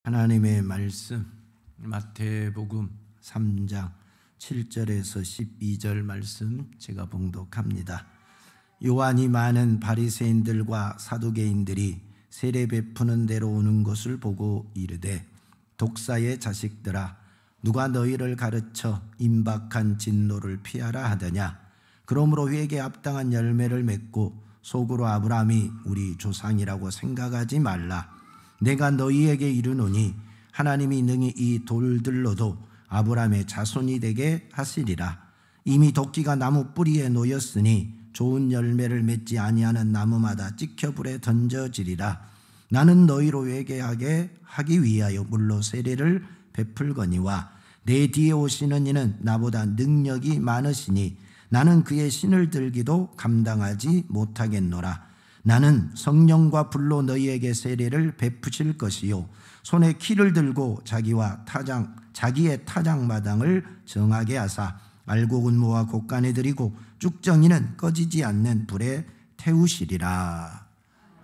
하나님의 말씀 마태복음 3장 7절에서 12절 말씀 제가 봉독합니다. 요한이 많은 바리새인들과 사두개인들이 세례 베푸는 데로 오는 것을 보고 이르되, 독사의 자식들아, 누가 너희를 가르쳐 임박한 진노를 피하라 하더냐? 그러므로 회개에 합당한 열매를 맺고 속으로 아브라함이 우리 조상이라고 생각하지 말라. 내가 너희에게 이르노니 하나님이 능히 이 돌들로도 아브라함의 자손이 되게 하시리라. 이미 도끼가 나무 뿌리에 놓였으니 좋은 열매를 맺지 아니하는 나무마다 찍혀 불에 던져지리라. 나는 너희로 회개하게 하기 위하여 물로 세례를 베풀거니와 내 뒤에 오시는 이는 나보다 능력이 많으시니 나는 그의 신을 들기도 감당하지 못하겠노라. 나는 성령과 불로 너희에게 세례를 베푸실 것이요 손에 키를 들고 자기의 타작마당을 정하게 하사 알곡은 모아 곡간에 들이고 쭉정이는 꺼지지 않는 불에 태우시리라.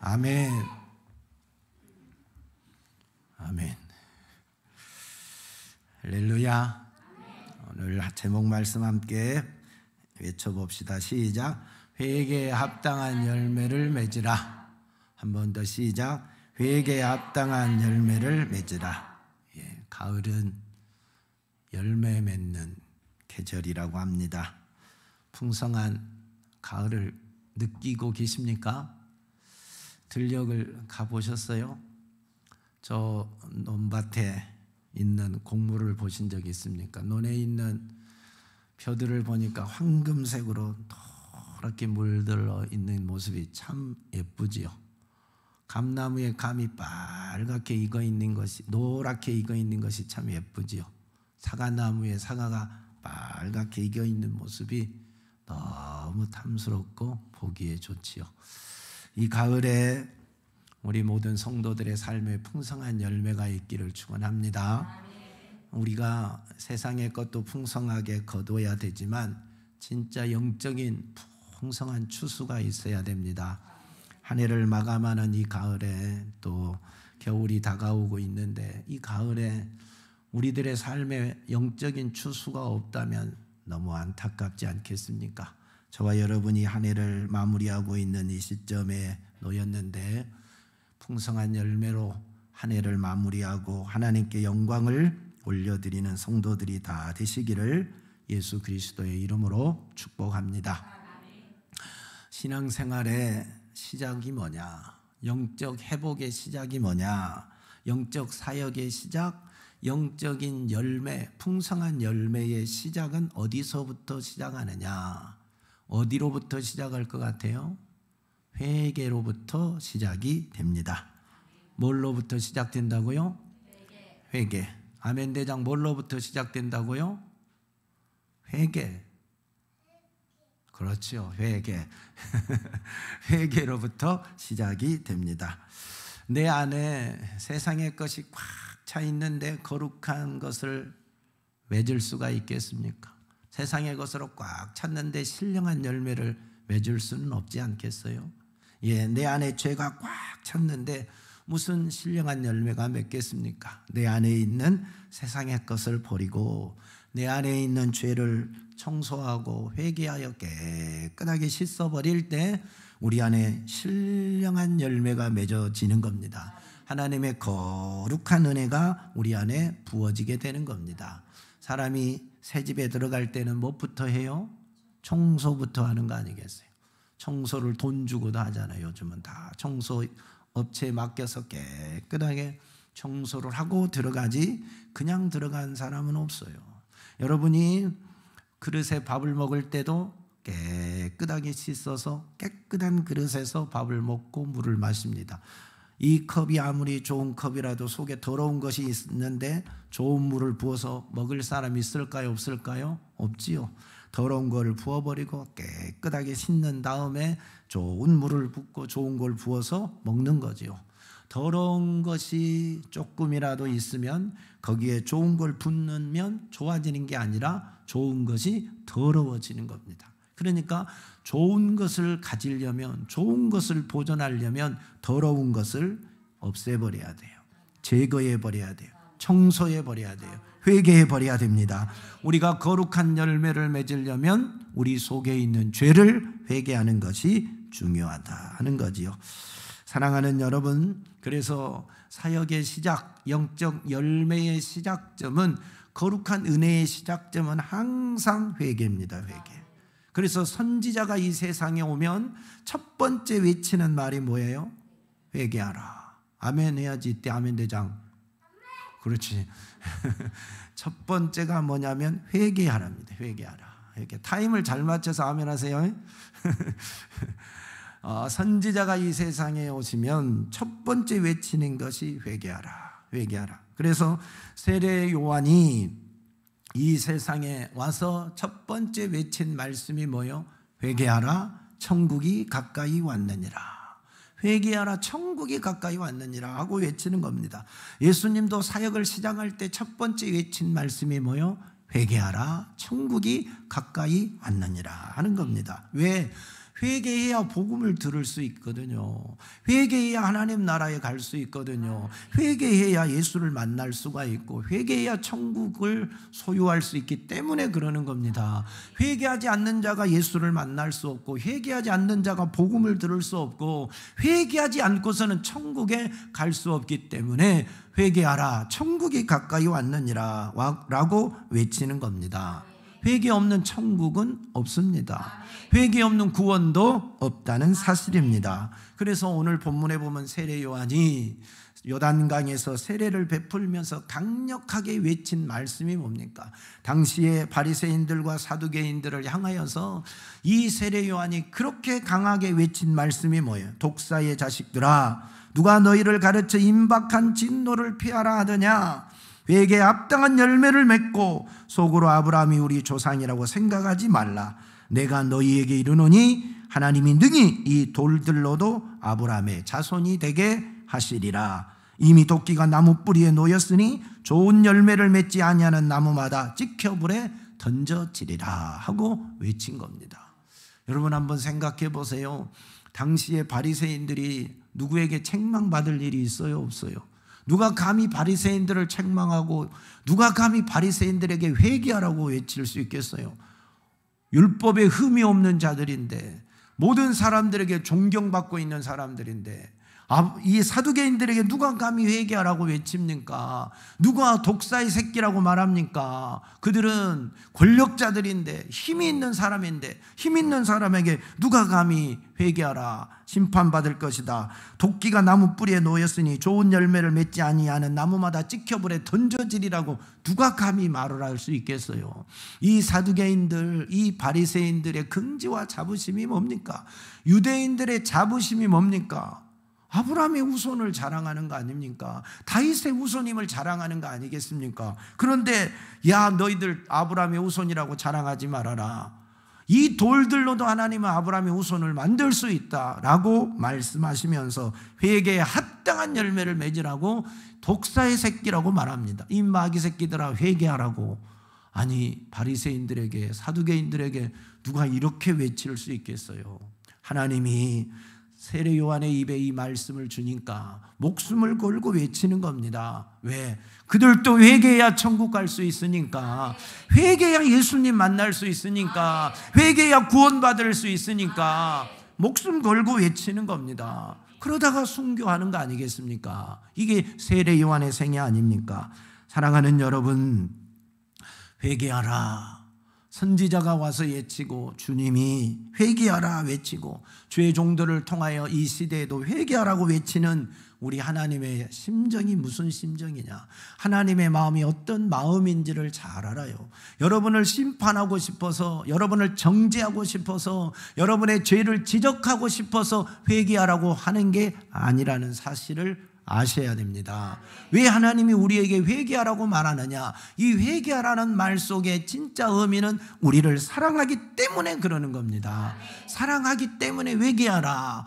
아멘. 아멘. 할렐루야. 오늘 제목 말씀 함께 외쳐봅시다. 시작. 회개에 합당한 열매를 맺으라. 한 번 더 시작. 회개에 합당한 열매를 맺으라. 가을은 열매 맺는 계절이라고 합니다. 풍성한 가을을 느끼고 계십니까? 들녘을 가보셨어요? 저 논밭에 있는 곡물을 보신 적이 있습니까? 논에 있는 벼들을 보니까 황금색으로 노랗게 물들어 있는 모습이 참 예쁘지요. 감나무에 감이 빨갛게 익어 있는 것이, 노랗게 익어 있는 것이 참 예쁘지요. 사과나무에 사과가 빨갛게 익어 있는 모습이 너무 탐스럽고 보기에 좋지요. 이 가을에 우리 모든 성도들의 삶에 풍성한 열매가 있기를 축원합니다. 우리가 세상의 것도 풍성하게 거둬야 되지만 진짜 영적인 풍성한 추수가 있어야 됩니다. 한 해를 마감하는 이 가을에 또 겨울이 다가오고 있는데, 이 가을에 우리들의 삶에 영적인 추수가 없다면 너무 안타깝지 않겠습니까? 저와 여러분이 한 해를 마무리하고 있는 이 시점에 놓였는데, 풍성한 열매로 한 해를 마무리하고 하나님께 영광을 올려드리는 성도들이 다 되시기를 예수 그리스도의 이름으로 축복합니다. 신앙생활의 시작이 뭐냐? 영적 회복의 시작이 뭐냐? 영적 사역의 시작, 영적인 열매, 풍성한 열매의 시작은 어디서부터 시작하느냐? 어디로부터 시작할 것 같아요? 회개로부터 시작이 됩니다. 뭘로부터 시작된다고요? 회개. 아멘 대장, 뭘로부터 시작된다고요? 회개. 그렇죠, 회개. 회개로부터 시작이 됩니다. 내 안에 세상의 것이 꽉 차 있는데 거룩한 것을 맺을 수가 있겠습니까? 세상의 것으로 꽉 찼는데 신령한 열매를 맺을 수는 없지 않겠어요? 내 안에 죄가 꽉 찼는데 무슨 신령한 열매가 맺겠습니까? 내 안에 있는 세상의 것을 버리고 내 안에 있는 죄를 청소하고 회개하여 깨끗하게 씻어버릴 때 우리 안에 신령한 열매가 맺어지는 겁니다. 하나님의 거룩한 은혜가 우리 안에 부어지게 되는 겁니다. 사람이 새 집에 들어갈 때는 뭐부터 해요? 청소부터 하는 거 아니겠어요? 청소를 돈 주고도 하잖아요. 요즘은 다 청소 업체에 맡겨서 깨끗하게 청소를 하고 들어가지 그냥 들어간 사람은 없어요. 여러분이 그릇에 밥을 먹을 때도 깨끗하게 씻어서 깨끗한 그릇에서 밥을 먹고 물을 마십니다. 이 컵이 아무리 좋은 컵이라도 속에 더러운 것이 있는데 좋은 물을 부어서 먹을 사람이 있을까요? 없을까요? 없지요. 더러운 걸 부어버리고 깨끗하게 씻는 다음에 좋은 물을 붓고 좋은 걸 부어서 먹는 거지요. 더러운 것이 조금이라도 있으면 거기에 좋은 걸 붓는 좋아지는 게 아니라 좋은 것이 더러워지는 겁니다. 그러니까 좋은 것을 가지려면, 좋은 것을 보존하려면 더러운 것을 없애버려야 돼요. 제거해 버려야 돼요. 청소해 버려야 돼요. 회개해 버려야 됩니다. 우리가 거룩한 열매를 맺으려면 우리 속에 있는 죄를 회개하는 것이 중요하다 하는 거지요. 사랑하는 여러분, 그래서 사역의 시작, 영적 열매의 시작점은, 거룩한 은혜의 시작점은 항상 회개입니다. 회개. 그래서 선지자가 이 세상에 오면 첫 번째 외치는 말이 뭐예요? 회개하라. 아멘 해야지. 이때 아멘 대장. 그렇지. 첫 번째가 뭐냐면 회개하랍니다. 회개하라. 회개. 타임을 잘 맞춰서 아멘 하세요. 선지자가 이 세상에 오시면 첫 번째 외치는 것이 회개하라. 회개하라. 그래서 세례 요한이 이 세상에 와서 첫 번째 외친 말씀이 뭐예요? 회개하라, 천국이 가까이 왔느니라. 회개하라, 천국이 가까이 왔느니라 하고 외치는 겁니다. 예수님도 사역을 시작할 때 첫 번째 외친 말씀이 뭐예요? 회개하라, 천국이 가까이 왔느니라 하는 겁니다. 왜? 회개해야 복음을 들을 수 있거든요. 회개해야 하나님 나라에 갈 수 있거든요. 회개해야 예수를 만날 수가 있고, 회개해야 천국을 소유할 수 있기 때문에 그러는 겁니다. 회개하지 않는 자가 예수를 만날 수 없고, 회개하지 않는 자가 복음을 들을 수 없고, 회개하지 않고서는 천국에 갈 수 없기 때문에 회개하라, 천국이 가까이 왔느니라 라고 외치는 겁니다. 회개 없는 천국은 없습니다. 회개 없는 구원도 없다는 사실입니다. 그래서 오늘 본문에 보면 세례 요한이 요단강에서 세례를 베풀면서 강력하게 외친 말씀이 뭡니까? 당시에 바리새인들과 사두개인들을 향하여서 이 세례 요한이 그렇게 강하게 외친 말씀이 뭐예요? 독사의 자식들아, 누가 너희를 가르쳐 임박한 진노를 피하라 하더냐? 회개에 합당한 열매를 맺고 속으로 아브라함이 우리 조상이라고 생각하지 말라. 내가 너희에게 이르노니 하나님이 능히 이 돌들로도 아브라함의 자손이 되게 하시리라. 이미 도끼가 나무 뿌리에 놓였으니 좋은 열매를 맺지 아니하는 나무마다 찍혀 불에 던져지리라 하고 외친 겁니다. 여러분 한번 생각해 보세요. 당시에 바리새인들이 누구에게 책망받을 일이 있어요? 없어요? 누가 감히 바리새인들을 책망하고, 누가 감히 바리새인들에게 회개하라고 외칠 수 있겠어요? 율법에 흠이 없는 자들인데, 모든 사람들에게 존경받고 있는 사람들인데, 이 사두개인들에게 누가 감히 회개하라고 외칩니까? 누가 독사의 새끼라고 말합니까? 그들은 권력자들인데, 힘이 있는 사람인데, 힘 있는 사람에게 누가 감히 회개하라, 심판받을 것이다, 도끼가 나무 뿌리에 놓였으니 좋은 열매를 맺지 아니하는 나무마다 찍혀불에 던져지리라고 누가 감히 말을 할 수 있겠어요? 이 사두개인들, 이 바리새인들의 긍지와 자부심이 뭡니까? 유대인들의 자부심이 뭡니까? 아브라함의 후손을 자랑하는 거 아닙니까? 다윗의 후손임을 자랑하는 거 아니겠습니까? 그런데 야, 너희들 아브라함의 후손이라고 자랑하지 말아라. 이 돌들로도 하나님은 아브라함의 후손을 만들 수 있다라고 말씀하시면서 회개에 합당한 열매를 맺으라고 독사의 새끼라고 말합니다. 이 마귀 새끼들아, 회개하라고. 아니, 바리새인들에게, 사두개인들에게 누가 이렇게 외칠 수 있겠어요? 하나님이 세례 요한의 입에 이 말씀을 주니까 목숨을 걸고 외치는 겁니다. 왜? 그들도 회개해야 천국 갈 수 있으니까, 회개해야 예수님 만날 수 있으니까, 회개해야 구원받을 수 있으니까 목숨 걸고 외치는 겁니다. 그러다가 순교하는 거 아니겠습니까? 이게 세례 요한의 생애 아닙니까? 사랑하는 여러분, 회개하라. 선지자가 와서 외치고, 주님이 회개하라 외치고, 주의 종들을 통하여 이 시대에도 회개하라고 외치는 우리 하나님의 심정이 무슨 심정이냐, 하나님의 마음이 어떤 마음인지를 잘 알아요. 여러분을 심판하고 싶어서, 여러분을 정죄하고 싶어서, 여러분의 죄를 지적하고 싶어서 회개하라고 하는 게 아니라는 사실을 아셔야 됩니다. 왜 하나님이 우리에게 회개하라고 말하느냐? 이 회개하라는 말 속에 진짜 의미는 우리를 사랑하기 때문에 그러는 겁니다. 사랑하기 때문에 회개하라.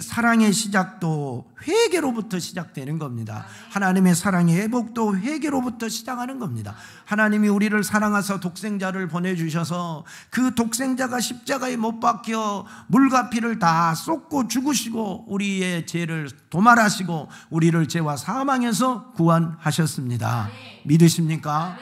사랑의 시작도 회개로부터 시작되는 겁니다. 하나님의 사랑의 회복도 회개로부터 시작하는 겁니다. 하나님이 우리를 사랑하사 독생자를 보내주셔서 그 독생자가 십자가에 못 박혀 물과 피를 다 쏟고 죽으시고 우리의 죄를 도말하시고 우리를 죄와 사망에서 구원하셨습니다. 믿으십니까?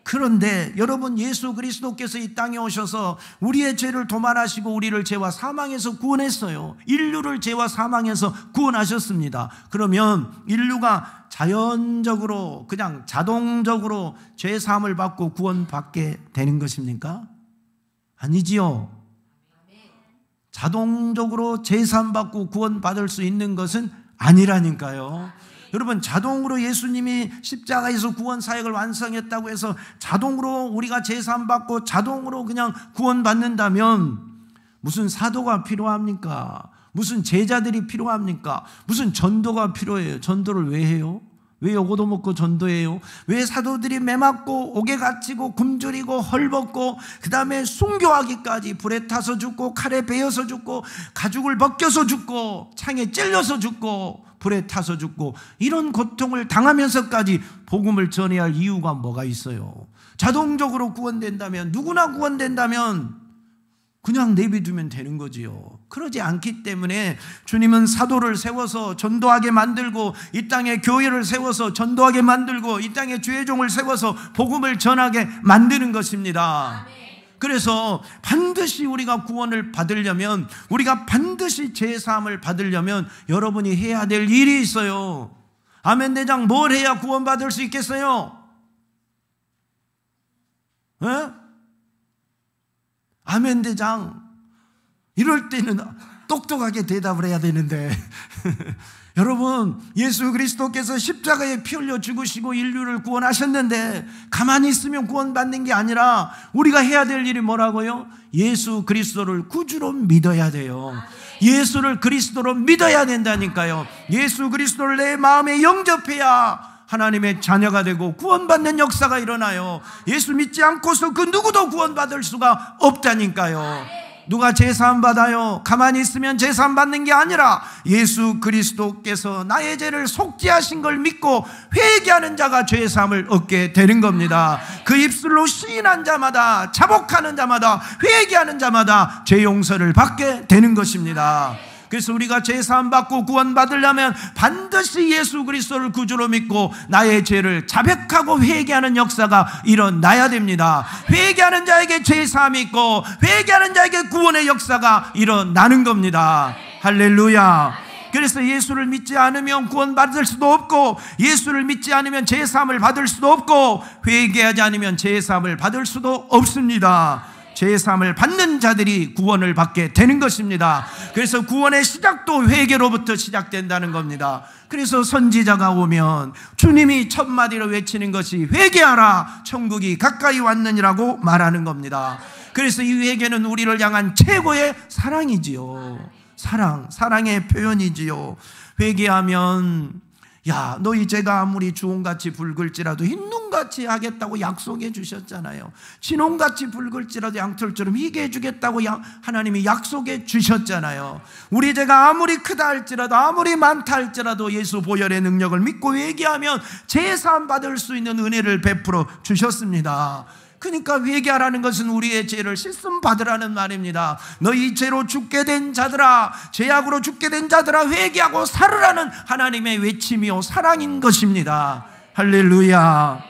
그런데 여러분, 예수 그리스도께서 이 땅에 오셔서 우리의 죄를 도말하시고 우리를 죄와 사망에서 구원했어요. 인류를 죄와 사망에서 구원하셨습니다. 그러면 인류가 자연적으로 그냥 자동적으로 죄 사함을 받고 구원받게 되는 것입니까? 아니지요. 자동적으로 죄 사함 받고 구원받을 수 있는 것은 아니라니까요. 여러분, 자동으로 예수님이 십자가에서 구원 사역을 완성했다고 해서 자동으로 우리가 제사함 받고 자동으로 그냥 구원받는다면 무슨 사도가 필요합니까? 무슨 제자들이 필요합니까? 무슨 전도가 필요해요? 전도를 왜 해요? 왜 요거도 먹고 전도해요? 왜 사도들이 매 맞고 옥에 갇히고 굶주리고 헐벗고 그 다음에 순교하기까지 불에 타서 죽고 칼에 베어서 죽고 가죽을 벗겨서 죽고 창에 찔려서 죽고 불에 타서 죽고 이런 고통을 당하면서까지 복음을 전해야 할 이유가 뭐가 있어요? 자동적으로 구원된다면, 누구나 구원된다면 그냥 내비두면 되는 거지요. 그러지 않기 때문에 주님은 사도를 세워서 전도하게 만들고, 이 땅에 교회를 세워서 전도하게 만들고, 이 땅에 주의 종을 세워서 복음을 전하게 만드는 것입니다. 그래서 반드시 우리가 구원을 받으려면, 우리가 반드시 제사함을 받으려면 여러분이 해야 될 일이 있어요. 아멘 대장, 뭘 해야 구원받을 수 있겠어요? 아멘 대장, 이럴 때는 똑똑하게 대답을 해야 되는데 여러분, 예수 그리스도께서 십자가에 피 흘려 죽으시고 인류를 구원하셨는데 가만히 있으면 구원받는 게 아니라 우리가 해야 될 일이 뭐라고요? 예수 그리스도를 구주로 믿어야 돼요. 예수를 그리스도로 믿어야 된다니까요. 예수 그리스도를 내 마음에 영접해야 하나님의 자녀가 되고 구원받는 역사가 일어나요. 예수 믿지 않고서 그 누구도 구원받을 수가 없다니까요. 누가 제사함 받아요? 가만히 있으면 제사함 받는 게 아니라 예수 그리스도께서 나의 죄를 속죄하신 걸 믿고 회개하는 자가 죄사함을 얻게 되는 겁니다. 그 입술로 시인한 자마다, 자복하는 자마다, 회개하는 자마다 죄 용서를 받게 되는 것입니다. 그래서 우리가 제사함 받고 구원받으려면 반드시 예수 그리스도를 구주로 믿고 나의 죄를 자백하고 회개하는 역사가 일어나야 됩니다. 회개하는 자에게 제사함이 있고 회개하는 자에게 구원의 역사가 일어나는 겁니다. 할렐루야. 그래서 예수를 믿지 않으면 구원받을 수도 없고, 예수를 믿지 않으면 제사함을 받을 수도 없고, 회개하지 않으면 제사함을 받을 수도 없습니다. 제사함을 받는 자들이 구원을 받게 되는 것입니다. 그래서 구원의 시작도 회개로부터 시작된다는 겁니다. 그래서 선지자가 오면 주님이 첫 마디로 외치는 것이 회개하라, 천국이 가까이 왔느니라고 말하는 겁니다. 그래서 이 회개는 우리를 향한 최고의 사랑이지요. 사랑의 표현이지요. 회개하면, 야, 너희 죄가 아무리 주홍같이 붉을지라도 흰눈같이 하겠다고 약속해 주셨잖아요. 진홍같이 붉을지라도 양털처럼 희게 해주겠다고 하나님이 약속해 주셨잖아요. 우리 죄가 아무리 크다 할지라도, 아무리 많다 할지라도 예수 보혈의 능력을 믿고 회개하면 제사함 받을 수 있는 은혜를 베풀어 주셨습니다. 그러니까 회개하라는 것은 우리의 죄를 씻음 받으라는 말입니다. 너희 죄로 죽게 된 자들아, 죄악으로 죽게 된 자들아, 회개하고 살으라는 하나님의 외침이요 사랑인 것입니다. 할렐루야.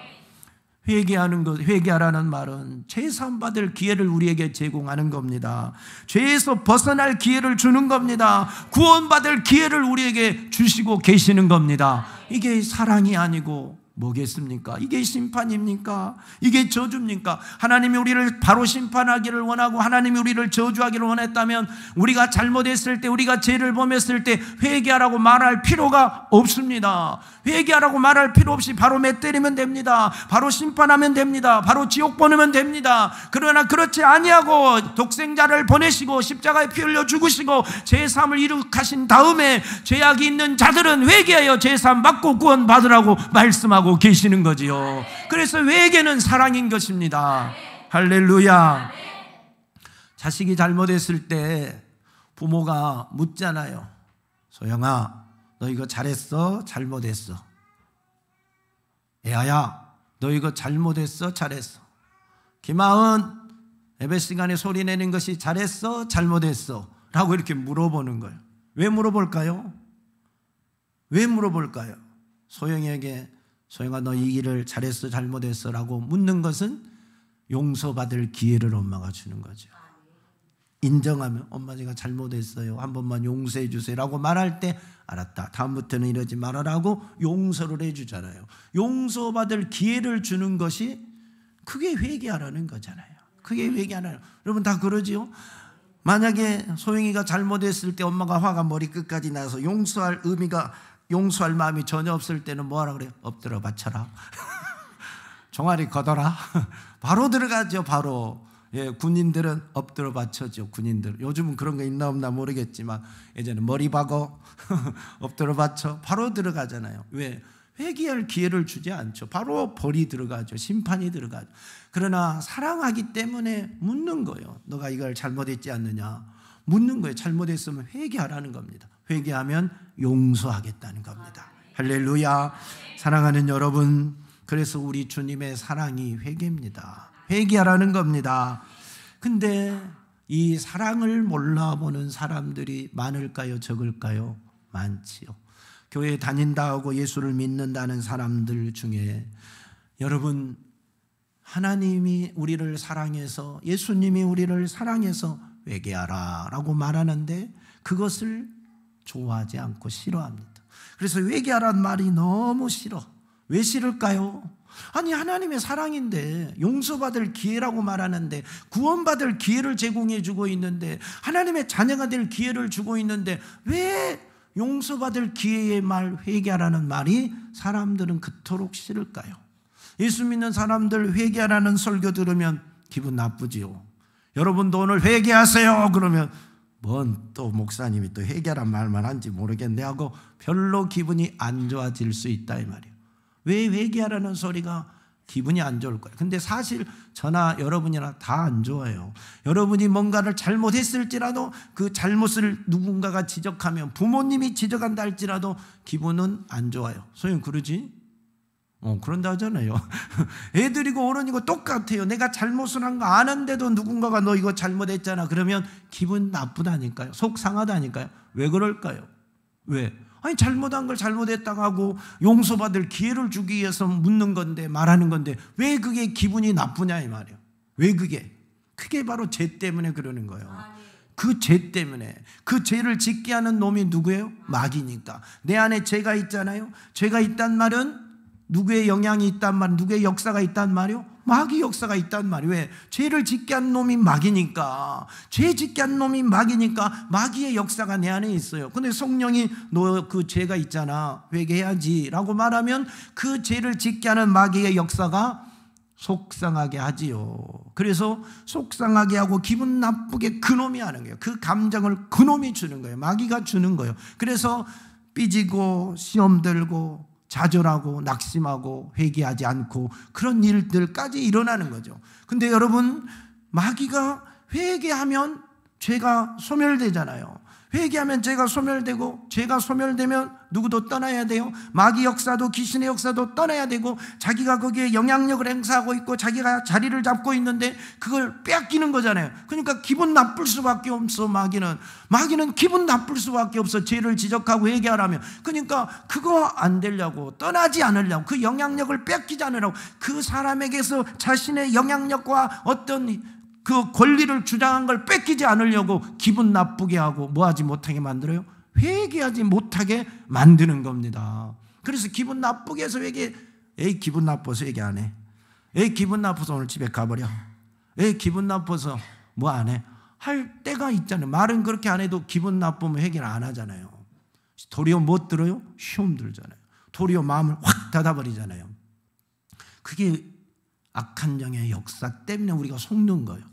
회개하는 것, 회개하라는 말은 죄사함 받을 기회를 우리에게 제공하는 겁니다. 죄에서 벗어날 기회를 주는 겁니다. 구원받을 기회를 우리에게 주시고 계시는 겁니다. 이게 사랑이 아니고 뭐겠습니까? 이게 심판입니까? 이게 저주입니까? 하나님이 우리를 바로 심판하기를 원하고 하나님이 우리를 저주하기를 원했다면 우리가 잘못했을 때, 우리가 죄를 범했을 때 회개하라고 말할 필요가 없습니다. 회개하라고 말할 필요 없이 바로 매 때리면 됩니다. 바로 심판하면 됩니다. 바로 지옥 보내면 됩니다. 그러나 그렇지 아니하고 독생자를 보내시고 십자가에 피 흘려 죽으시고 제사함을 이룩하신 다음에 죄악이 있는 자들은 회개하여 제사함 받고 구원 받으라고 말씀하고 계시는 거지요. 그래서 회개는 사랑인 것입니다. 할렐루야. 자식이 잘못했을 때 부모가 묻잖아요. 소영아, 너 이거 잘했어? 잘못했어? 애아야, 너 이거 잘못했어? 잘했어? 김하은, 예배 시간에 소리 내는 것이 잘했어? 잘못했어? 라고 이렇게 물어보는 거예요. 왜 물어볼까요? 왜 물어볼까요? 소영이에게 소영아 너 이 일을 잘했어 잘못했어 라고 묻는 것은 용서받을 기회를 엄마가 주는 거죠. 인정하면 엄마 제가 잘못했어요 한 번만 용서해 주세요 라고 말할 때 알았다 다음부터는 이러지 말아라고 용서를 해주잖아요. 용서받을 기회를 주는 것이 그게 회개하라는 거잖아요. 그게 회개하라는 여러분 다 그러지요? 만약에 소영이가 잘못했을 때 엄마가 화가 머리끝까지 나서 용서할 의미가 용서할 마음이 전혀 없을 때는 뭐하라 그래요? 엎드려 받쳐라 종아리 걷어라 바로 들어가죠. 바로 군인들은 엎드려 받쳐죠. 군인들 요즘은 그런 거 있나 없나 모르겠지만 예전에 머리 박어 엎드려 받쳐 바로 들어가잖아요. 왜? 회개할 기회를 주지 않죠. 바로 벌이 들어가죠. 심판이 들어가죠. 그러나 사랑하기 때문에 묻는 거예요. 너가 이걸 잘못했지 않느냐 묻는 거예요. 잘못했으면 회개하라는 겁니다. 회개하면 용서하겠다는 겁니다. 할렐루야. 사랑하는 여러분, 그래서 우리 주님의 사랑이 회개입니다. 회개하라는 겁니다. 근데 이 사랑을 몰라보는 사람들이 많을까요? 적을까요? 많지요. 교회 다닌다 하고 예수를 믿는다는 사람들 중에 여러분 하나님이 우리를 사랑해서 예수님이 우리를 사랑해서 회개하라 라고 말하는데 그것을 좋아하지 않고 싫어합니다. 그래서 회개하라는 말이 너무 싫어. 왜 싫을까요? 아니 하나님의 사랑인데 용서받을 기회라고 말하는데 구원받을 기회를 제공해 주고 있는데 하나님의 자녀가 될 기회를 주고 있는데 왜 용서받을 기회의 말 회개하라는 말이 사람들은 그토록 싫을까요? 예수 믿는 사람들 회개하라는 설교 들으면 기분 나쁘지요. 여러분도 오늘 회개하세요 그러면 뭔 또 목사님이 또 회개란 말만 한지 모르겠네 하고 별로 기분이 안 좋아질 수 있다 이 말이에요. 왜 회개하라는 소리가 기분이 안 좋을 거예요? 근데 사실 저나 여러분이나 다 안 좋아요. 여러분이 뭔가를 잘못했을지라도 그 잘못을 누군가가 지적하면 부모님이 지적한다 할지라도 기분은 안 좋아요. 소영 그러지? 그런다 하잖아요. 애들이고 어른이고 똑같아요. 내가 잘못을 한 거 아는데도 누군가가 너 이거 잘못했잖아 그러면 기분 나쁘다니까요. 속 상하다니까요. 왜 그럴까요? 왜? 아니 잘못한 걸 잘못했다고 하고 용서받을 기회를 주기 위해서 묻는 건데 말하는 건데 왜 그게 기분이 나쁘냐 이 말이에요. 왜 그게? 그게 바로 죄 때문에 그러는 거예요. 그 죄 때문에. 그 죄를 짓게 하는 놈이 누구예요? 마귀니까. 내 안에 죄가 있잖아요. 죄가 있단 말은 누구의 영향이 있단 말이에요? 누구의 역사가 있단 말이에요? 마귀 역사가 있단 말이에요. 왜? 죄를 짓게 한 놈이 마귀니까. 죄 짓게 한 놈이 마귀니까 마귀의 역사가 내 안에 있어요. 근데 성령이 너 그 죄가 있잖아 회개해야지 라고 말하면 그 죄를 짓게 하는 마귀의 역사가 속상하게 하지요. 그래서 속상하게 하고 기분 나쁘게 그놈이 하는 거예요. 그 감정을 그놈이 주는 거예요. 마귀가 주는 거예요. 그래서 삐지고 시험 들고 좌절하고 낙심하고 회개하지 않고 그런 일들까지 일어나는 거죠. 근데 여러분 마귀가 회개하면 죄가 소멸되잖아요. 회개하면 죄가 소멸되고 죄가 소멸되면 누구도 떠나야 돼요. 마귀 역사도 귀신의 역사도 떠나야 되고 자기가 거기에 영향력을 행사하고 있고 자기가 자리를 잡고 있는데 그걸 빼앗기는 거잖아요. 그러니까 기분 나쁠 수밖에 없어. 마귀는 기분 나쁠 수밖에 없어. 죄를 지적하고 회개하라면. 그러니까 그거 안 되려고 떠나지 않으려고 그 영향력을 뺏기지 않으려고 그 사람에게서 자신의 영향력과 어떤 그 권리를 주장한 걸 뺏기지 않으려고 기분 나쁘게 하고 뭐하지 못하게 만들어요? 회개하지 못하게 만드는 겁니다. 그래서 기분 나쁘게 해서 에이 기분 나빠서 회개 안 해. 에이 기분 나빠서 오늘 집에 가버려. 에이 기분 나빠서 뭐 안 해. 할 때가 있잖아요. 말은 그렇게 안 해도 기분 나쁘면 회개를 안 하잖아요. 도리어 못 들어요? 시험 들잖아요. 도리어 마음을 확 닫아버리잖아요. 그게 악한 영의 역사 때문에 우리가 속는 거예요.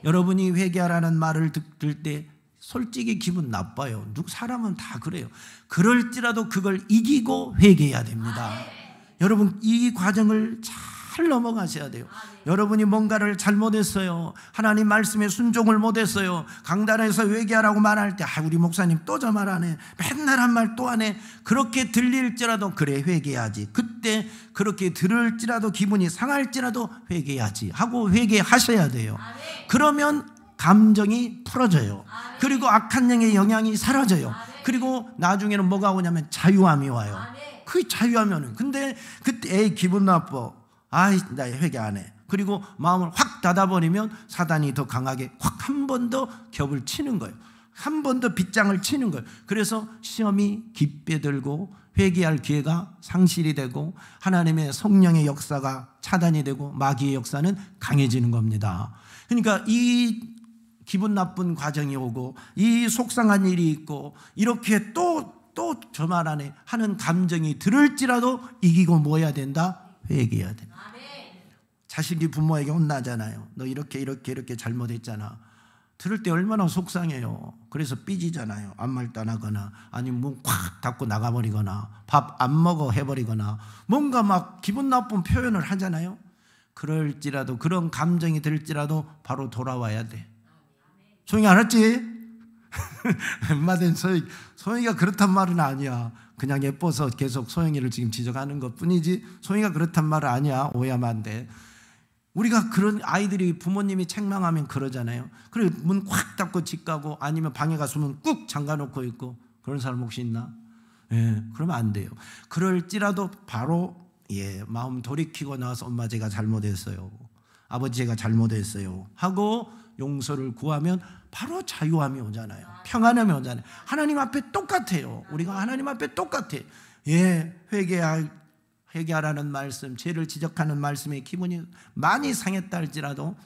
여러분이 회개하라는 말을 들을 때 솔직히 기분 나빠요. 사람은 다 그래요. 그럴지라도 그걸 이기고 회개해야 됩니다. 여러분 이 과정을 잘 넘어가셔야 돼요. 여러분이 뭔가를 잘못했어요. 하나님 말씀에 순종을 못했어요. 강단에서 회개하라고 말할 때 우리 목사님 또 저 말 안 해. 맨날 한 말 또 안 해. 그렇게 들릴지라도 그래 회개해야지. 그때 그렇게 들을지라도 기분이 상할지라도 회개해야지 하고 회개하셔야 돼요. 그러면 감정이 풀어져요. 그리고 악한 영의 영향이 사라져요. 그리고 나중에는 뭐가 오냐면 자유함이 와요. 그 자유함이 오는. 근데 그때 에이 기분 나빠. 아이 나 회개 안 해. 그리고 마음을 확 닫아버리면 사단이 더 강하게 확 한 번 더 겹을 치는 거예요. 한 번 더 빗장을 치는 거예요. 그래서 시험이 깊게 들고 회개할 기회가 상실이 되고 하나님의 성령의 역사가 차단이 되고 마귀의 역사는 강해지는 겁니다. 그러니까 이 기분 나쁜 과정이 오고 이 속상한 일이 있고 이렇게 또 저 말 안에 하는 감정이 들을지라도 이기고 뭐 해야 된다? 회개해야 된다. 자식이 부모에게 혼나잖아요. 너 이렇게 잘못했잖아. 들을 때 얼마나 속상해요. 그래서 삐지잖아요. 아무 말도 안 하거나 아니면 문 콱 닫고 나가버리거나 밥 안 먹어 해버리거나 뭔가 막 기분 나쁜 표현을 하잖아요. 그럴지라도 그런 감정이 들지라도 바로 돌아와야 돼. 소영이 알았지? 웬만한 소영이가 그렇단 말은 아니야. 그냥 예뻐서 계속 소영이를 지금 지적하는 것 뿐이지 소영이가 그렇단 말은 아니야. 오해하면 안 돼. 우리가 그런 아이들이 부모님이 책망하면 그러잖아요. 그리고 문 콱 닫고 집 가고 아니면 방에 가서 문 꾹 잠가놓고 있고 그런 사람 혹시 있나? 예, 그러면 안 돼요. 그럴지라도 바로 마음 돌이키고 나와서 엄마 제가 잘못했어요. 아버지 제가 잘못했어요. 하고 용서를 구하면 바로 자유함이 오잖아요. 평안함이 오잖아요. 하나님 앞에 똑같아요. 우리가 하나님 앞에 똑같아요. 회개하라는 말씀, 죄를 지적하는 말씀에 기분이 많이 상했다 할지라도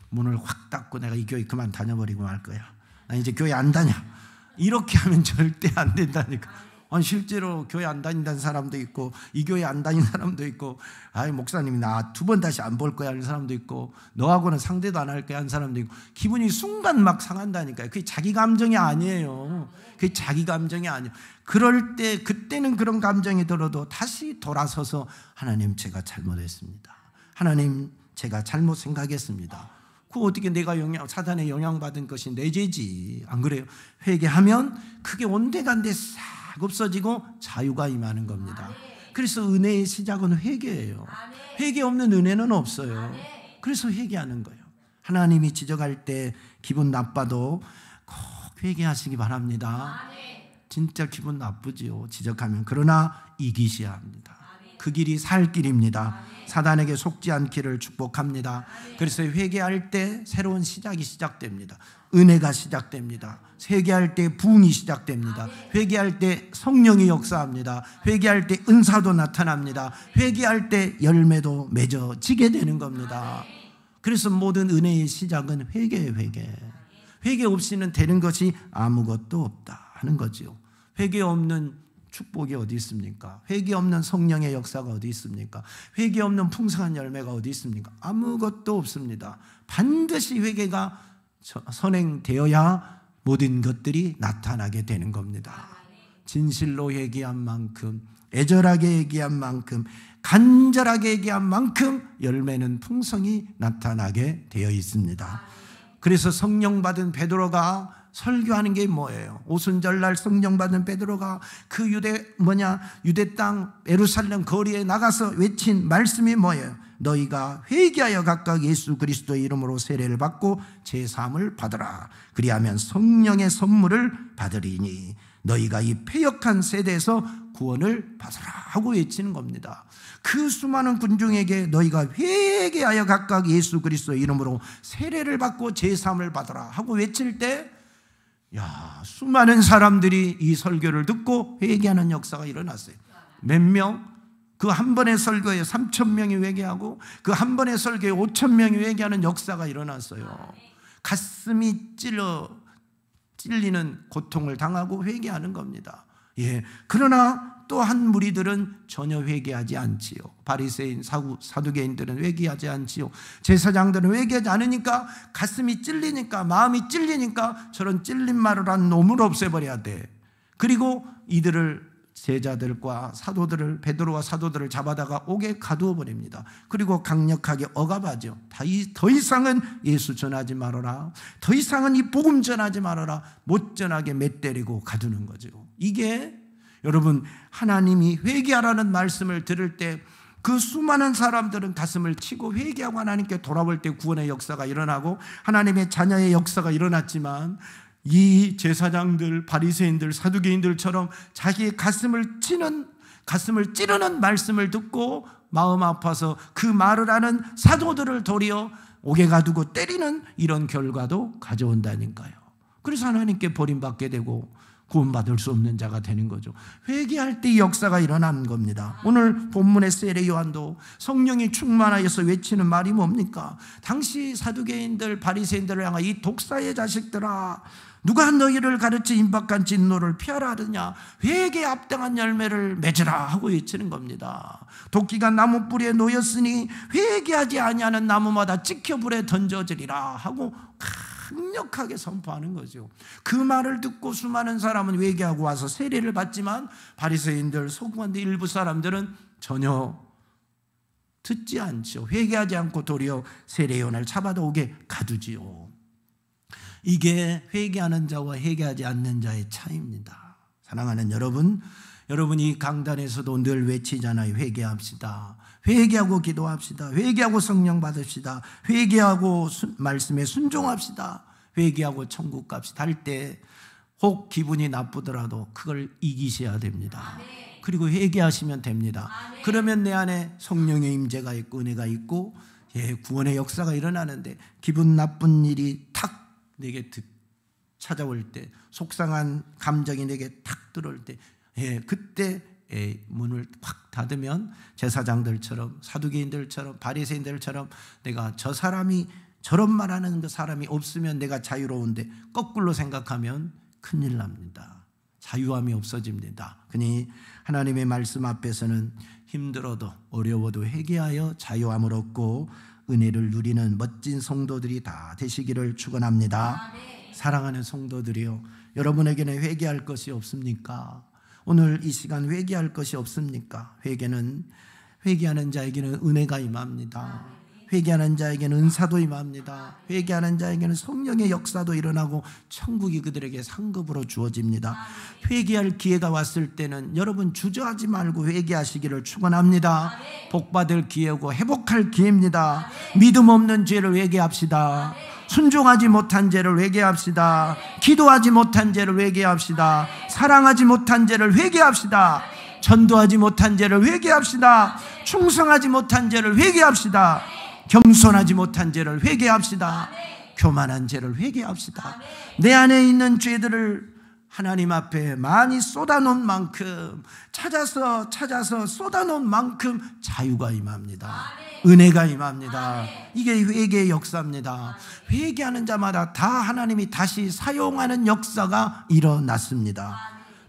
문을 확 닫고 내가 이 교회 그만 다녀버리고 말 거야. 나 이제 교회 안 다녀. 이렇게 하면 절대 안 된다니까. 실제로 교회 안 다닌다는 사람도 있고 이 교회 안 다니는 사람도 있고 목사님이 나 2번 다시 안 볼 거야 하는 사람도 있고 너하고는 상대도 안 할 거야 하는 사람도 있고 기분이 순간 막 상한다니까요. 그게 자기 감정이 아니에요. 그게 자기 감정이 아니에요. 그럴 때 그때는 그런 감정이 들어도 다시 돌아서서 하나님 제가 잘못했습니다. 하나님 제가 잘못 생각했습니다. 그거 어떻게 내가 사단에 영향받은 것이 내 죄지. 안 그래요? 회개하면 그게 온데간데 싹 없어지고 자유가 임하는 겁니다. 그래서 은혜의 시작은 회개예요. 회개 없는 은혜는 없어요. 그래서 회개하는 거예요. 하나님이 지적할 때 기분 나빠도 꼭 회개하시기 바랍니다. 진짜 기분 나쁘지요, 지적하면. 그러나 이기셔야 합니다. 그 길이 살 길입니다. 사단에게 속지 않기를 축복합니다. 그래서 회개할 때 새로운 시작이 시작됩니다. 은혜가 시작됩니다. 회개할 때 부흥이 시작됩니다. 회개할 때 성령이 역사합니다. 회개할 때 은사도 나타납니다. 회개할 때 열매도 맺어지게 되는 겁니다. 그래서 모든 은혜의 시작은 회개예요. 회개 없이는 되는 것이 아무것도 없다 하는 거죠. 회개 없는 축복이 어디 있습니까? 회개 없는 성령의 역사가 어디 있습니까? 회개 없는 풍성한 열매가 어디 있습니까? 아무것도 없습니다. 반드시 회개가 선행되어야 모든 것들이 나타나게 되는 겁니다. 진실로 회개한 만큼, 애절하게 회개한 만큼, 간절하게 회개한 만큼 열매는 풍성히 나타나게 되어 있습니다. 그래서 성령 받은 베드로가 설교하는 게 뭐예요? 오순절날 성령 받은 베드로가 그 유대 땅 예루살렘 거리에 나가서 외친 말씀이 뭐예요? 너희가 회개하여 각각 예수 그리스도의 이름으로 세례를 받고 제사함을 받으라. 그리하면 성령의 선물을 받으리니 너희가 이 패역한 세대에서 구원을 받으라 하고 외치는 겁니다. 그 수많은 군중에게 너희가 회개하여 각각 예수 그리스도의 이름으로 세례를 받고 제사함을 받으라 하고 외칠 때 수많은 사람들이 이 설교를 듣고 회개하는 역사가 일어났어요. 몇 명? 그 한 번의 설교에 3,000명이 회개하고 그 한 번의 설교에 5,000명이 회개하는 역사가 일어났어요. 가슴이 찔리는 고통을 당하고 회개하는 겁니다. 그러나 또한 무리들은 전혀 회개하지 않지요. 바리새인, 사두개인들은 회개하지 않지요. 제사장들은 회개하지 않으니까 가슴이 찔리니까, 마음이 찔리니까 저런 찔린 말을 한 놈을 없애버려야 돼. 그리고 이들을, 제자들과 사도들을, 베드로와 사도들을 잡아다가 옥에 가두어 버립니다. 그리고 강력하게 억압하죠. 더 이상은 예수 전하지 말아라. 더 이상은 이 복음 전하지 말아라. 못 전하게 맷때리고 가두는 거죠. 이게 여러분, 하나님이 회개하라는 말씀을 들을 때 그 수많은 사람들은 가슴을 치고 회개하고 하나님께 돌아올 때 구원의 역사가 일어나고 하나님의 자녀의 역사가 일어났지만 이 제사장들, 바리새인들, 사두개인들처럼 자기의 가슴을 찌르는 말씀을 듣고 마음 아파서 그 말을 하는 사도들을 도리어 옥에 가두고 때리는 이런 결과도 가져온다니까요. 그래서 하나님께 버림받게 되고 구원받을 수 없는 자가 되는 거죠. 회개할 때 이 역사가 일어나는 겁니다. 오늘 본문의 세례 요한도 성령이 충만하여서 외치는 말이 뭡니까? 당시 사두개인들, 바리새인들을 향한 이 독사의 자식들아, 누가 너희를 가르쳐 임박한 진노를 피하라 하느냐? 회개에 합당한 열매를 맺으라 하고 외치는 겁니다. 도끼가 나무 뿌리에 놓였으니 회개하지 아니하는 나무마다 찍혀 불에 던져지리라 하고 강력하게 선포하는 거죠. 그 말을 듣고 수많은 사람은 회개하고 와서 세례를 받지만 바리새인들, 서구관들 일부 사람들은 전혀 듣지 않죠. 회개하지 않고 도리어 세례 요한을 잡아다 옥에 가두지요. 이게 회개하는 자와 회개하지 않는 자의 차이입니다. 사랑하는 여러분, 여러분이 강단에서도 늘 외치잖아요. 회개합시다. 회개하고 기도합시다. 회개하고 성령 받읍시다. 회개하고 말씀에 순종합시다. 회개하고 천국 갑시다 할 때 혹 기분이 나쁘더라도 그걸 이기셔야 됩니다. 그리고 회개하시면 됩니다. 그러면 내 안에 성령의 임재가 있고 은혜가 있고 구원의 역사가 일어나는데, 기분 나쁜 일이 탁 내게 찾아올 때, 속상한 감정이 내게 탁 들어올 때, 그때 문을 확 닫으면 제사장들처럼, 사두개인들처럼, 바리새인들처럼 내가 저 사람이 저런 말하는 그 사람이 없으면 내가 자유로운데, 거꾸로 생각하면 큰일 납니다. 자유함이 없어집니다. 그니 하나님의 말씀 앞에서는 힘들어도 어려워도 회개하여 자유함을 얻고 은혜를 누리는 멋진 성도들이 다 되시기를 축원합니다. 사랑하는 성도들이요, 여러분에게는 회개할 것이 없습니까? 오늘 이 시간 회개할 것이 없습니까? 회개하는 자에게는 은혜가 임합니다. 회개하는 자에게는 은사도 임합니다. 회개하는 자에게는 성령의 역사도 일어나고 천국이 그들에게 상급으로 주어집니다. 회개할 기회가 왔을 때는 여러분 주저하지 말고 회개하시기를 축원합니다. 복받을 기회고 회복할 기회입니다. 믿음 없는 죄를 회개합시다. 순종하지 못한 죄를 회개합시다. 기도하지 못한 죄를 회개합시다. 사랑하지 못한 죄를 회개합시다. 전도하지 못한 죄를 회개합시다. 충성하지 못한 죄를 회개합시다. 겸손하지 못한 죄를 회개합시다. 교만한 죄를 회개합시다. 내 안에 있는 죄들을 하나님 앞에 많이 쏟아놓은 만큼, 찾아서 쏟아놓은 만큼 자유가 임합니다. 은혜가 임합니다. 이게 회개의 역사입니다. 회개하는 자마다 다 하나님이 다시 사용하는 역사가 일어났습니다.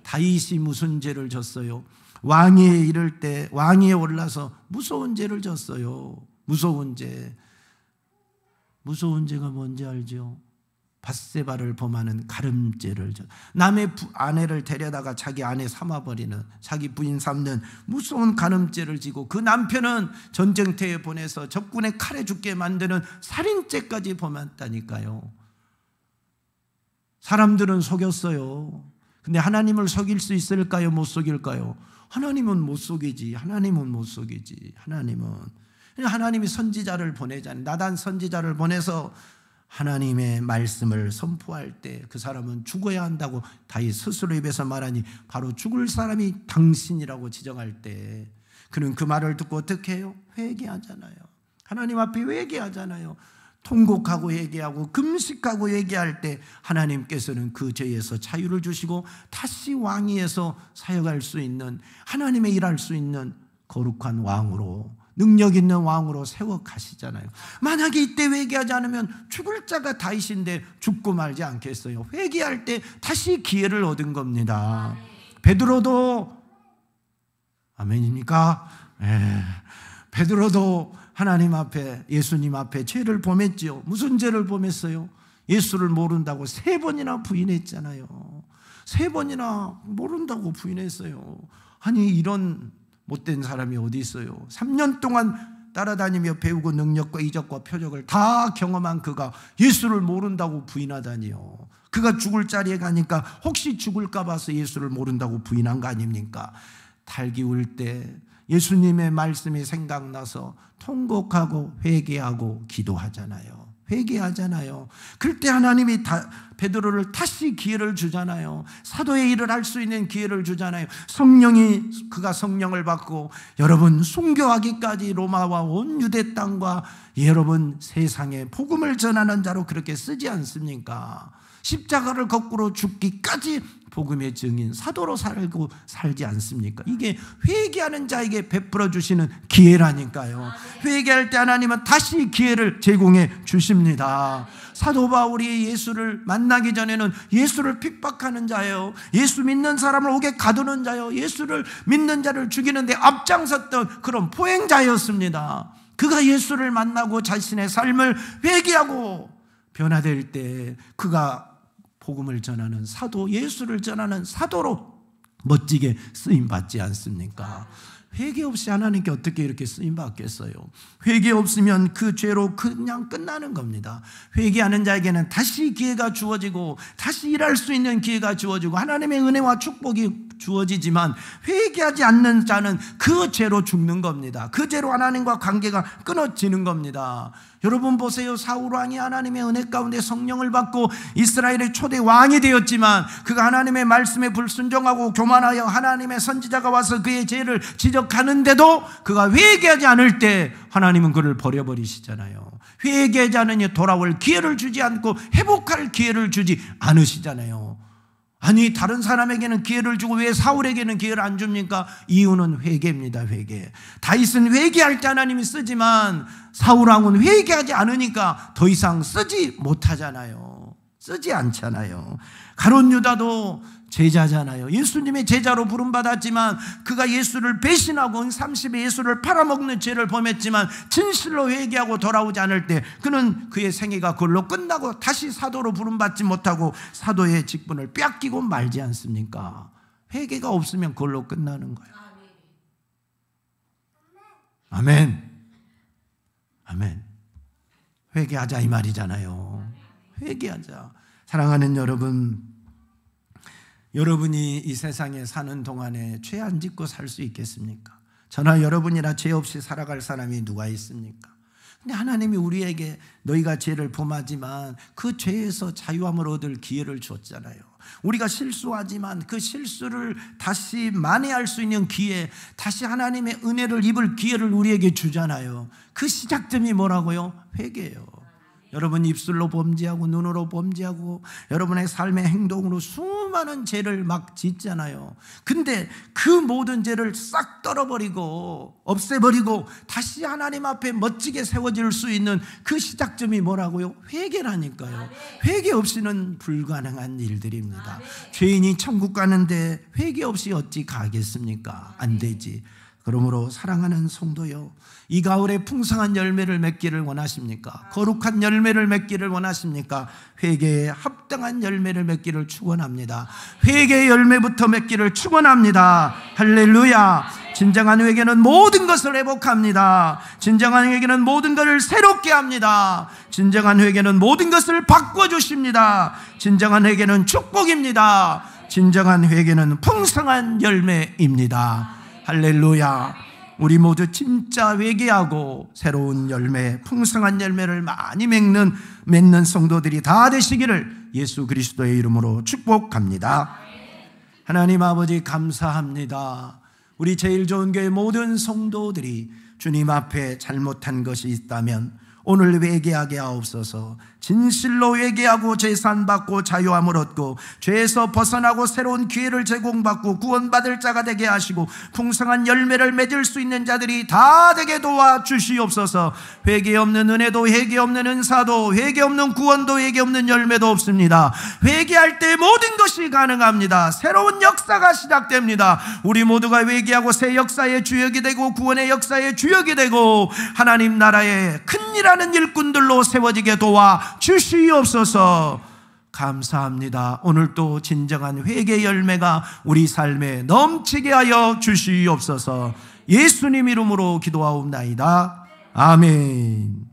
다윗이 무슨 죄를 졌어요? 왕위에 이를 때, 왕위에 올라서 무서운 죄를 졌어요. 무서운 죄가 뭔지 알죠? 밧세바를 범하는 가늠죄를 남의 아내를 데려다가 자기 아내 삼아버리는, 자기 부인 삼는 무서운 가늠죄를 지고, 그 남편은 전쟁터에 보내서 적군의 칼에 죽게 만드는 살인죄까지 범했다니까요. 사람들은 속였어요. 근데 하나님을 속일 수 있을까요? 못 속일까요? 하나님은 못 속이지. 하나님이 선지자를 보내잖아요. 나단 선지자를 보내서 하나님의 말씀을 선포할 때 그 사람은 죽어야 한다고 다윗 스스로 입에서 말하니, 바로 죽을 사람이 당신이라고 지정할 때 그는 그 말을 듣고 어떻게 해요? 회개하잖아요. 하나님 앞에 회개하잖아요. 통곡하고 회개하고 금식하고 회개할 때 하나님께서는 그 죄에서 자유를 주시고 다시 왕위에서 사역할 수 있는, 하나님의 일할 수 있는 거룩한 왕으로, 능력 있는 왕으로 세워 가시잖아요. 만약에 이때 회개하지 않으면 죽을 자가 다윗인데 죽고 말지 않겠어요? 회개할 때 다시 기회를 얻은 겁니다. 베드로도, 아멘입니까? 베드로도 하나님 앞에, 예수님 앞에 죄를 범했지요. 무슨 죄를 범했어요? 예수를 모른다고 3번이나 부인했잖아요. 3번이나 모른다고 부인했어요. 아니, 이런 못된 사람이 어디 있어요? 3년 동안 따라다니며 배우고 능력과 이적과 표적을 다 경험한 그가 예수를 모른다고 부인하다니요. 그가 죽을 자리에 가니까 혹시 죽을까 봐서 예수를 모른다고 부인한 거 아닙니까? 달기 울 때 예수님의 말씀이 생각나서 통곡하고 회개하고 기도하잖아요. 회개하잖아요. 그때 하나님이 베드로를 다시 기회를 주잖아요. 사도의 일을 할 수 있는 기회를 주잖아요. 그가 성령을 받고 여러분 순교하기까지 로마와 온 유대 땅과 여러분 세상에 복음을 전하는 자로 그렇게 쓰지 않습니까? 십자가를 거꾸로 죽기까지 복음의 증인 사도로 살지 않습니까? 이게 회개하는 자에게 베풀어 주시는 기회라니까요. 회개할 때 하나님은 다시 기회를 제공해 주십니다. 사도 바울이 예수를 만나기 전에는 예수를 핍박하는 자예요. 예수 믿는 사람을 옥에 가두는 자예요. 예수를 믿는 자를 죽이는데 앞장섰던 그런 포행자였습니다. 그가 예수를 만나고 자신의 삶을 회개하고 변화될 때 그가 복음을 전하는 사도, 예수를 전하는 사도로 멋지게 쓰임받지 않습니까? 회개 없이 하나님께 어떻게 이렇게 쓰임받겠어요? 회개 없으면 그 죄로 그냥 끝나는 겁니다. 회개하는 자에게는 다시 기회가 주어지고 다시 일할 수 있는 기회가 주어지고 하나님의 은혜와 축복이 주어지지만 회개하지 않는 자는 그 죄로 죽는 겁니다. 그 죄로 하나님과 관계가 끊어지는 겁니다. 여러분 보세요. 사울왕이 하나님의 은혜 가운데 성령을 받고 이스라엘의 초대 왕이 되었지만 그가 하나님의 말씀에 불순종하고 교만하여 하나님의 선지자가 와서 그의 죄를 지적하는데도 그가 회개하지 않을 때 하나님은 그를 버려버리시잖아요. 회개하지 않으니 돌아올 기회를 주지 않고 회복할 기회를 주지 않으시잖아요. 아니 다른 사람에게는 기회를 주고 왜 사울에게는 기회를 안 줍니까? 이유는 회개입니다. 회개. 다윗은 회개할 때 하나님이 쓰지만 사울왕은 회개하지 않으니까 더 이상 쓰지 못하잖아요. 쓰지 않잖아요. 가룟 유다도 제자잖아요. 예수님의 제자로 부름받았지만 그가 예수를 배신하고 30에 예수를 팔아먹는 죄를 범했지만 진실로 회개하고 돌아오지 않을 때 그는 그의 생애가 그걸로 끝나고 다시 사도로 부름받지 못하고 사도의 직분을 뺏기고 말지 않습니까? 회개가 없으면 그걸로 끝나는 거예요. 아멘. 아멘. 회개하자 이 말이잖아요. 회개하자. 사랑하는 여러분, 여러분이 이 세상에 사는 동안에 죄 안 짓고 살 수 있겠습니까? 저나 여러분이나 죄 없이 살아갈 사람이 누가 있습니까? 근데 하나님이 우리에게 너희가 죄를 범하지만 그 죄에서 자유함을 얻을 기회를 줬잖아요. 우리가 실수하지만 그 실수를 다시 만회할 수 있는 기회, 다시 하나님의 은혜를 입을 기회를 우리에게 주잖아요. 그 시작점이 뭐라고요? 회개예요. 여러분 입술로 범죄하고 눈으로 범죄하고 여러분의 삶의 행동으로 수많은 죄를 막 짓잖아요. 근데 그 모든 죄를 싹 떨어버리고 없애버리고 다시 하나님 앞에 멋지게 세워질 수 있는 그 시작점이 뭐라고요? 회개라니까요. 회개 없이는 불가능한 일들입니다. 죄인이 천국 가는데 회개 없이 어찌 가겠습니까? 안 되지. 그러므로 사랑하는 성도요, 이 가을에 풍성한 열매를 맺기를 원하십니까? 거룩한 열매를 맺기를 원하십니까? 회개에 합당한 열매를 맺기를 축원합니다. 회개의 열매부터 맺기를 축원합니다. 할렐루야. 진정한 회개는 모든 것을 회복합니다. 진정한 회개는 모든 것을 새롭게 합니다. 진정한 회개는 모든 것을 바꿔주십니다. 진정한 회개는 축복입니다. 진정한 회개는 풍성한 열매입니다. 할렐루야. 우리 모두 진짜 회개하고 새로운 열매, 풍성한 열매를 많이 맺는 성도들이 다 되시기를 예수 그리스도의 이름으로 축복합니다. 하나님 아버지 감사합니다. 우리 제일 좋은 교회 모든 성도들이 주님 앞에 잘못한 것이 있다면 오늘 회개하게 하옵소서. 진실로 회개하고 제산받고 자유함을 얻고 죄에서 벗어나고 새로운 기회를 제공받고 구원받을 자가 되게 하시고 풍성한 열매를 맺을 수 있는 자들이 다 되게 도와주시옵소서. 회개 없는 은혜도 회개 없는 은사도 회개 없는 구원도 회개 없는 열매도 없습니다. 회개할 때 모든 것이 가능합니다. 새로운 역사가 시작됩니다. 우리 모두가 회개하고 새 역사의 주역이 되고 구원의 역사의 주역이 되고 하나님 나라의 큰 일하는 일꾼들로 세워지게 도와 주시옵소서. 감사합니다. 오늘도 진정한 회개 열매가 우리 삶에 넘치게 하여 주시옵소서. 예수님 이름으로 기도하옵나이다. 아멘.